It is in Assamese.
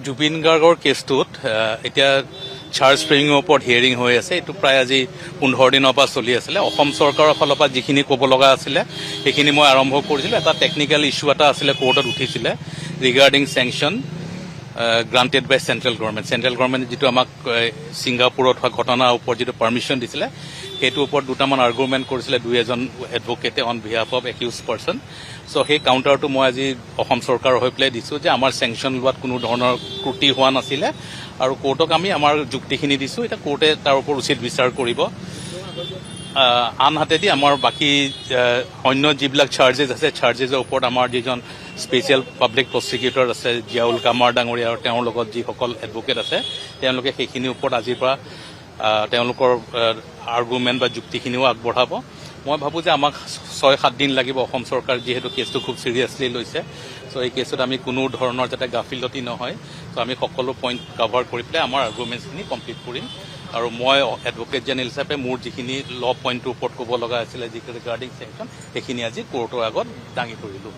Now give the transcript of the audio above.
জুবিন গাৰ্গৰ কেছটোত এতিয়া চাৰ্জ স্প্ৰিঙৰ ওপৰত হিয়াৰিং হৈ আছে। এইটো প্ৰায় আজি 15 দিনৰ পৰা চলি আছিলে। অসম চৰকাৰৰ ফালৰ পৰা যিখিনি ক'ব লগা আছিলে সেইখিনি মই আৰম্ভ কৰিছিলোঁ। এটা টেকনিকেল ইছ্যু এটা আছিলে, কোৰ্টত উঠিছিলে ৰিগাৰ্ডিং চেংচন গ্ৰান্টেড বাই চেণ্ট্ৰেল গভৰ্ণমেণ্ট। চেণ্ট্ৰেল গভৰ্ণমেণ্টে যিটো আমাক ছিংগাপুৰত হোৱা ঘটনাৰ ওপৰত যিটো পাৰ্মিশ্যন দিছিলে সেইটোৰ ওপৰত দুটামান আৰ্গুমেণ্ট কৰিছিলে দুই এজন এডভকেটে on behalf of accused person. So' সেই কাউণ্টাৰটো মই আজি অসম চৰকাৰৰ হৈ পেলাই দিছোঁ যে আমাৰ চেংচন লোৱাত কোনো ধৰণৰ ত্ৰুটি হোৱা নাছিলে আৰু কোৰ্টক আমি আমাৰ যুক্তিখিনি দিছোঁ। এতিয়া কোৰ্টে তাৰ ওপৰত উচিত বিচাৰ কৰিব। আনহাতেদি আমাৰ বাকী অন্য যিবিলাক চাৰ্জেছ আছে, চাৰ্জেছৰ ওপৰত আমাৰ যিজন স্পেচিয়েল পাব্লিক প্ৰচিকিউটৰ আছে জিয়াউল কামাৰ ডাঙৰীয়া আৰু তেওঁৰ লগত যিসকল এডভকেট আছে তেওঁলোকে সেইখিনিৰ ওপৰত আজিৰ পৰা তেওঁলোকৰ আৰ্গুমেণ্ট বা যুক্তিখিনিও আগবঢ়াব। মই ভাবোঁ যে আমাক 6-7 দিন লাগিব। অসম চৰকাৰ যিহেতু কেছটো খুব চিৰিয়াছলি লৈছে, চ' এই কেছত আমি কোনো ধৰণৰ যাতে গাফিলতি নহয়, চ' আমি সকলো পইণ্ট কাভাৰ কৰি পেলাই আমাৰ আৰ্গুমেণ্টছখিনি কমপ্লিট কৰিম। আৰু মই এডভকেট জেনেৰেল হিচাপে মোৰ যিখিনি ল' পইণ্টটোৰ ওপৰত ক'ব লগা আছিলে ৰিগাৰ্ডিং চেংচন সেইখিনি আজি কোৰ্টৰ আগত দাঙি ধৰিলোঁ।